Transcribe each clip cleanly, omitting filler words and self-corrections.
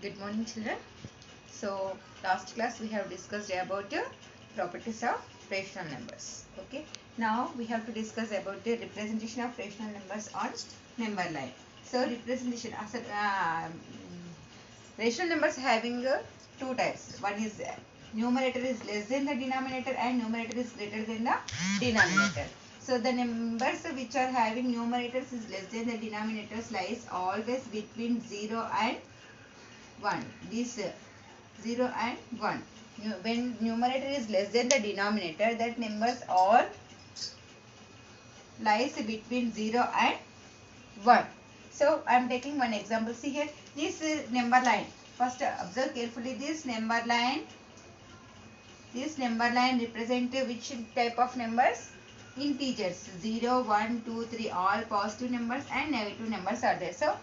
Good morning, children. So last class we have discussed about the properties of rational numbers. Okay. Now we have to discuss about the representation of rational numbers on number line. So representation as rational numbers having two types. One is numerator is less than the denominator and numerator is greater than the denominator. So the numbers which are having numerators is less than the denominators lies always between 0 and 1. This 0 and 1. When numerator is less than the denominator, that numbers all lies between 0 and 1. So I am taking one example. See here, this number line. First observe carefully this number line. This number line represents which type of numbers? Integers. 0, 1, 2, 3, all positive numbers and negative numbers are there. So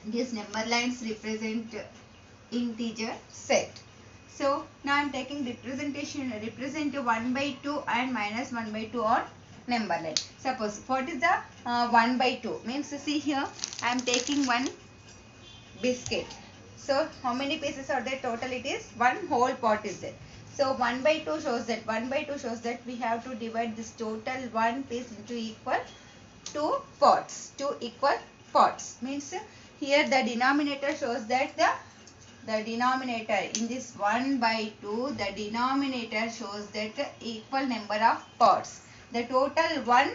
these number lines represent integer set. So now I am taking represent 1 by 2 and minus 1 by 2 on number line. Suppose what is the 1 by 2 means, see here I am taking one biscuit. So how many pieces are there? Total it is one whole pot is there. So 1 by 2 shows that we have to divide this total one piece into equal two pots. Two equal pots means here the denominator shows that the denominator in this 1 by 2, the denominator shows that the equal number of pots. The total one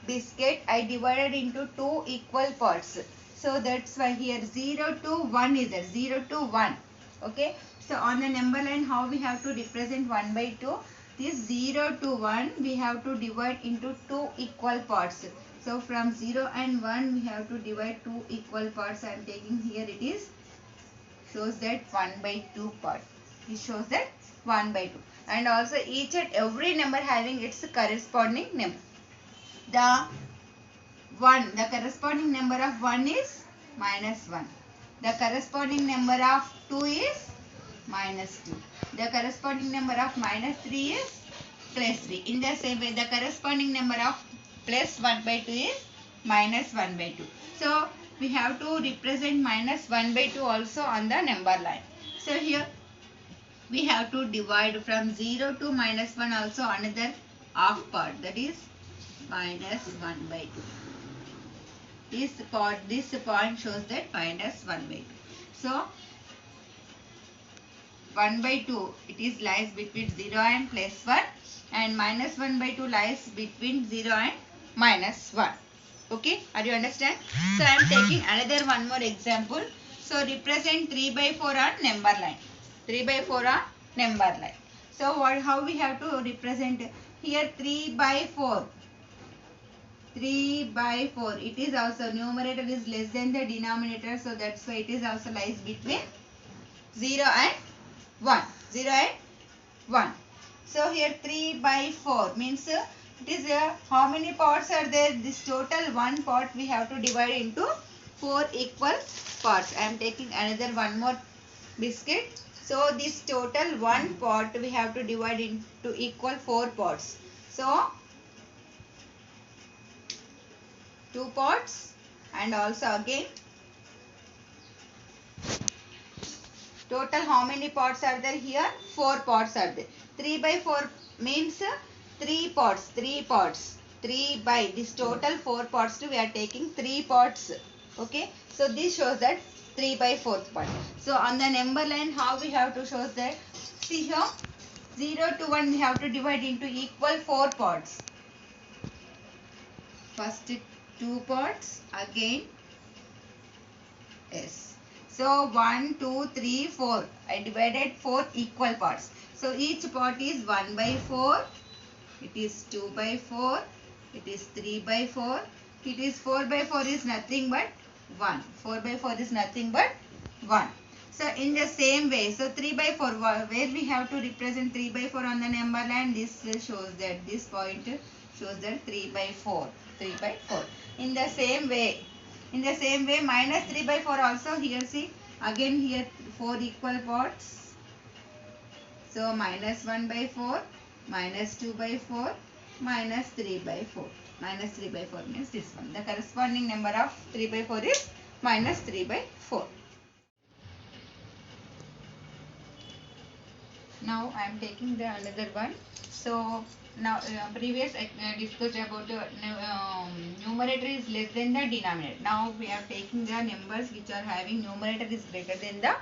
biscuit I divided into two equal parts. So that's why here 0 to 1 is there. 0 to 1. Okay. So on the number line how we have to represent 1 by 2? This 0 to 1 we have to divide into two equal parts. So from 0 and 1 we have to divide two equal parts. I am taking here it is shows that 1 by 2 part. It shows that 1 by 2. And also each and every number having its corresponding number. The corresponding number of 1 is minus 1. The corresponding number of 2 is minus 2. The corresponding number of minus 3 is plus 3. In the same way, the corresponding number of plus 1 by 2 is minus 1 by 2. So we have to represent minus 1 by 2 also on the number line. So here we have to divide from 0 to minus 1 also another half part, that is minus 1 by 2. This point shows that minus 1 by 2. So 1 by 2 it is lies between 0 and plus 1 and minus 1 by 2 lies between 0 and minus 1. Okay, are you understand? So I am taking another one more example. So represent 3 by 4 on number line. 3 by 4 on number line. So how we have to represent here 3 by 4. 3 by 4. It is also numerator is less than the denominator. So that's why it is also lies between 0 and 1. 0 and 1. So here 3 by 4 means it is how many parts are there? This total one part we have to divide into 4 equal parts. I am taking another one more biscuit. So this total one part we have to divide into equal 4 parts. So 2 parts and also again total how many parts are there here? 4 parts are there. 3 by 4 means 3 parts. 3 by this total 4 parts we are taking 3 parts. Okay. So this shows that 3 by 4th part. So on the number line how we have to show that? See here 0 to 1 we have to divide into equal 4 parts. First 2 parts again. Yes. So 1, 2, 3, 4. I divided 4 equal parts. So each part is 1 by 4. It is 2 by 4. It is 3 by 4. It is 4 by 4 is nothing but 1. 4 by 4 is nothing but 1. So in the same way, so 3 by 4, where we have to represent 3 by 4 on the number line, this shows that this point shows that 3 by 4. 3 by 4. In the same way, minus 3 by 4 also here see, again here 4 equal parts. So minus 1 by 4, minus 2 by 4, minus 3 by 4. Minus 3 by 4 means this one. The corresponding number of 3 by 4 is minus 3 by 4. Now I am taking the another one. So now previous discussed about the numerator is less than the denominator. Now we are taking the numbers which are having numerator is greater than the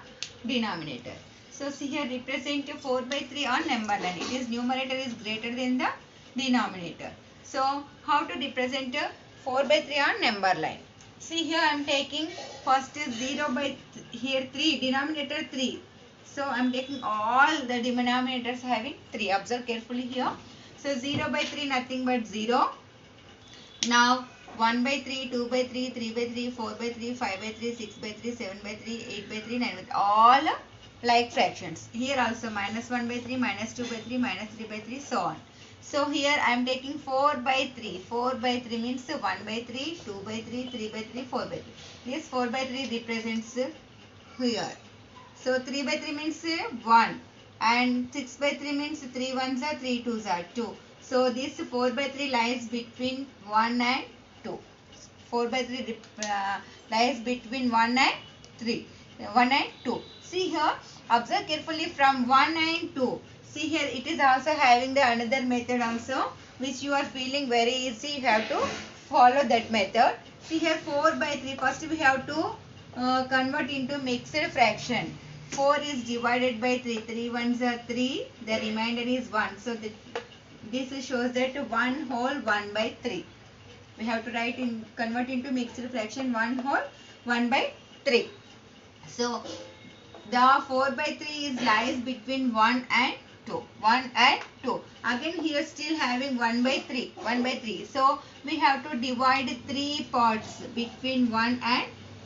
denominator. So see here, represent 4 by 3 on number line. It is numerator is greater than the denominator. So how to represent 4 by 3 on number line? See here I am taking first is 0 by here 3, denominator 3. So I am taking all the denominators having 3. Observe carefully here. So 0 by 3 nothing but 0. Now 1 by 3, 2 by 3, 3 by 3, 4 by 3, 5 by 3, 6 by 3, 7 by 3, 8 by 3, 9 by 3. All like fractions. Here also minus 1 by 3, minus 2 by 3, minus 3 by 3, so on. So here I am taking 4 by 3. 4 by 3 means 1 by 3, 2 by 3, 3 by 3, 4 by 3. This 4 by 3 represents here. So 3 by 3 means 1 and 6 by 3 means 3 ones are 3 twos are 2. So this 4 by 3 lies between 1 and 2. 4 by 3 lies between 1 and 3. 1 and 2. See here, observe carefully from 1 and 2. See here, it is also having the another method also which you are feeling very easy. You have to follow that method. See here 4 by 3. First we have to convert into mixed fraction. 4 is divided by 3. 3 ones are 3. The remainder is 1. So this shows that 1 whole 1 by 3. We have to write in convert into mixed fraction 1 whole 1 by 3. So the 4 by 3 is lies between 1 and 2. 1 and 2. Again here still having 1 by 3. 1 by 3. So we have to divide 3 parts between 1 and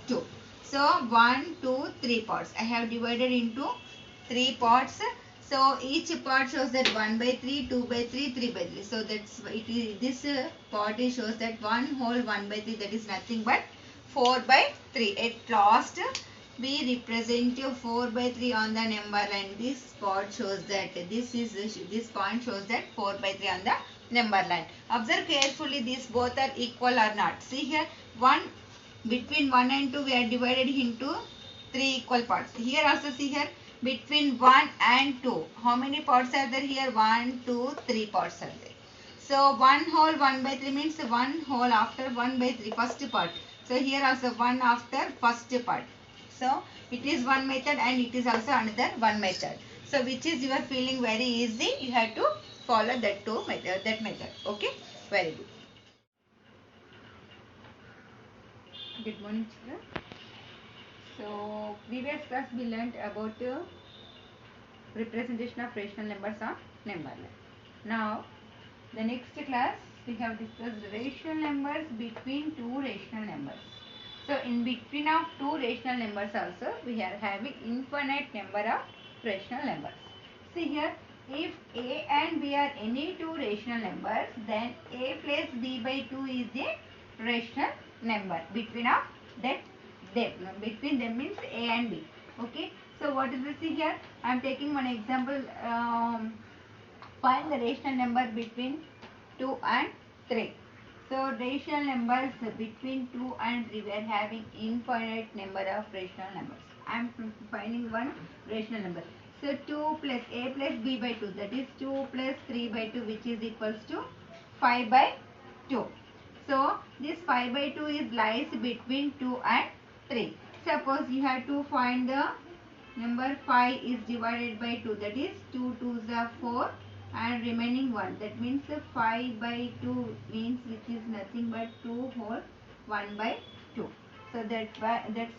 2. So 1, 2, 3 parts. I have divided into 3 parts. So each part shows that 1 by 3, 2 by 3, 3 by 3. So that's it is, this part shows that 1 whole 1 by 3, that is nothing but 4 by 3. At last we represent 4 by 3 on the number line. This part shows that this point shows that 4 by 3 on the number line. Observe carefully, these both are equal or not. See here, between 1 and 2 we are divided into 3 equal parts. Here also see here between 1 and 2. How many parts are there here? 1, 2, 3 parts are there. So 1 whole 1 by 3 means 1 whole after 1 by 3 first part. So here also 1 after first part. So it is one method and it is also another one method. So which is you are feeling very easy, you have to follow that method. Okay, very good. Good morning children. So previous class we learnt about representation of rational numbers on number line. Now the next class we have discussed rational numbers between two rational numbers. So in between of two rational numbers also we are having infinite number of rational numbers. See here, if a and b are any two rational numbers, then a plus b by 2 is a rational number between of them. Between them means a and b. Okay. So what is this? See here, I am taking one example. Find the rational number between 2 and 3. So rational numbers between 2 and 3, we are having infinite number of rational numbers. I am finding one rational number. So 2 plus a plus b by 2, that is 2 plus 3 by 2, which is equals to 5 by 2. So this 5 by 2 is lies between 2 and 3. Suppose you have to find the number 5 is divided by 2, that is 2 2s are 4 and remaining 1, that means 5 by 2 means which is nothing but 2 whole 1 by 2. So that's why this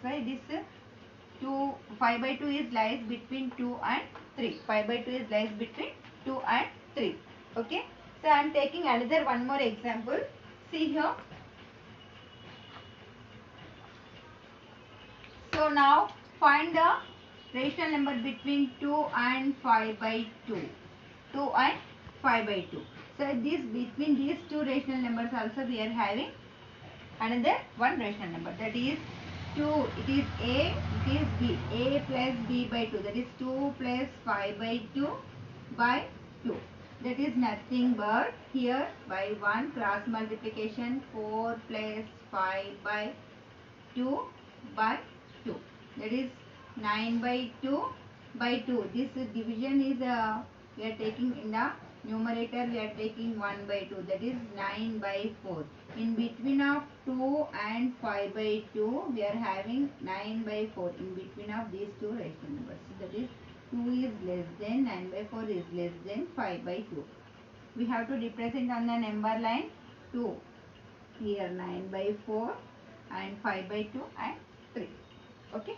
5 by 2 is lies between 2 and 3. 5 by 2 is lies between 2 and 3. Okay. So I am taking another one more example. See here. So now find the rational number between 2 and 5 by 2. 2 and 5 by 2. So this between these two rational numbers also we are having another one rational number, that is 2. It is a, it is b. A plus b by 2, that is 2 plus 5 by 2 by 2. That is nothing but here by 1 cross multiplication 4 plus 5 by 2 by 2. That is 9 by 2 by 2. This division is we are taking in the numerator, we are taking 1 by 2, that is 9 by 4. In between of 2 and 5 by 2 we are having 9 by 4 in between of these two rational numbers. So that is 2 is less than 9 by 4 is less than 5 by 2. We have to represent on the number line 2. Here 9 by 4 and 5 by 2 and 3. Okay.